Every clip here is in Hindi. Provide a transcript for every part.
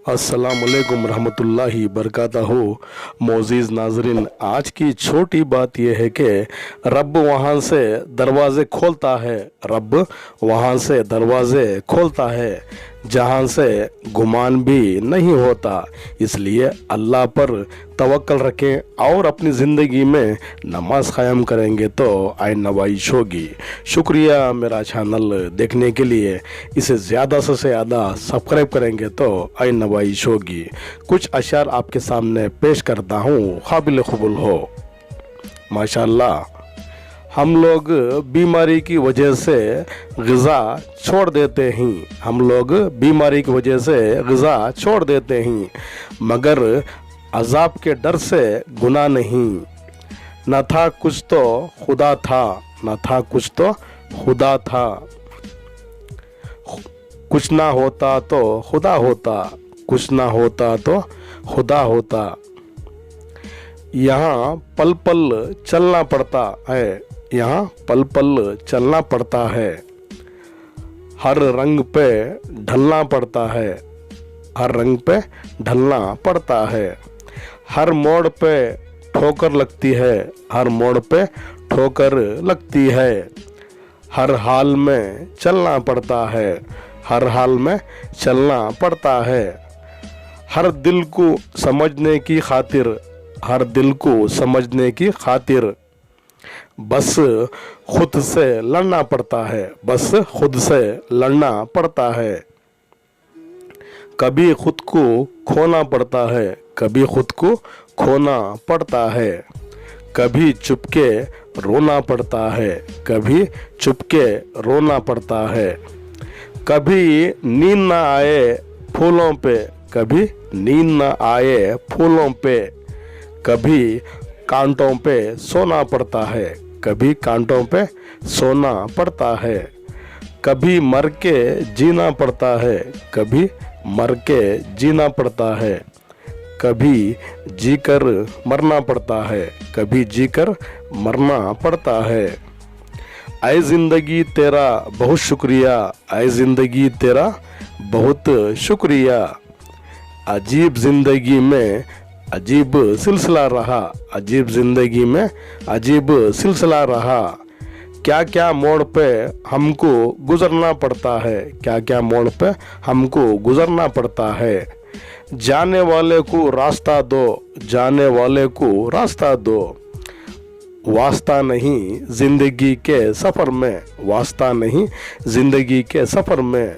अस्सलामुअलैकुम रहमतुल्लाहि बरकातहू। मोअज़्ज़िज़ नाज़रीन, आज की छोटी बात यह है कि रब वहाँ से दरवाज़े खोलता है, रब वहाँ से दरवाज़े खोलता है जहाँ से गुमान भी नहीं होता। इसलिए अल्लाह पर तवक्कल रखें और अपनी ज़िंदगी में नमाज क़ायम करेंगे तो आइन नवाइश होगी। शुक्रिया मेरा चैनल देखने के लिए। इसे ज़्यादा से ज़्यादा सब्सक्राइब करेंगे तो आइन नवाइश होगी। कुछ अशार आपके सामने पेश करता हूँ, काबिल क़बूल हो। माशाअल्लाह, हम लोग बीमारी की वजह से ग़िज़ा छोड़ देते हैं, हम लोग बीमारी की वजह से ग़िज़ा छोड़ देते हैं, मगर अज़ाब के डर से गुनाह नहीं। न था कुछ तो खुदा था, न था कुछ तो खुदा था, कुछ ना होता तो खुदा होता, कुछ ना होता तो खुदा होता। यहाँ पल पल चलना पड़ता है, यहाँ पल पल चलना पड़ता है, हर रंग पे ढलना पड़ता है, हर रंग पे ढलना पड़ता है, हर मोड़ पे ठोकर लगती है, हर मोड़ पे ठोकर लगती है, हर हाल में चलना पड़ता है, हर हाल में चलना पड़ता है, हर दिल को समझने की खातिर, हर दिल को समझने की खातिर बस खुद से लड़ना पड़ता है, बस खुद से लड़ना पड़ता है। कभी खुद को खोना पड़ता है, कभी खुद को खोना पड़ता है, कभी चुपके रोना पड़ता है, कभी चुपके रोना पड़ता है, कभी नींद ना आए फूलों पे, कभी नींद ना आए फूलों पे, कभी कांटों पे सोना पड़ता है, कभी कांटों पे सोना पड़ता है, कभी मर के जीना पड़ता है, कभी मर के जीना पड़ता है, कभी जीकर मरना पड़ता है, कभी जीकर मरना पड़ता है। ऐ ज़िंदगी तेरा बहुत शुक्रिया, ऐ ज़िंदगी तेरा बहुत शुक्रिया। अजीब ज़िंदगी में अजीब सिलसिला रहा, अजीब ज़िंदगी में अजीब सिलसिला रहा। क्या क्या मोड़ पे हमको गुज़रना पड़ता है, क्या क्या मोड़ पे हमको गुज़रना पड़ता है। जाने वाले को रास्ता दो, जाने वाले को रास्ता दो, वास्ता नहीं ज़िंदगी के सफ़र में, वास्ता नहीं ज़िंदगी के सफ़र में।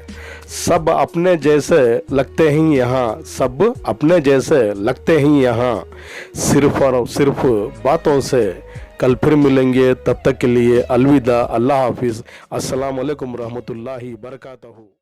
सब अपने जैसे लगते हैं यहाँ, सब अपने जैसे लगते हैं यहाँ, सिर्फ़ और सिर्फ बातों से। कल फिर मिलेंगे, तब तक के लिए अलविदा, अल्लाह हाफिज़। अस्सलाम वालेकुम रहमतुल्लाहि बरकातहू।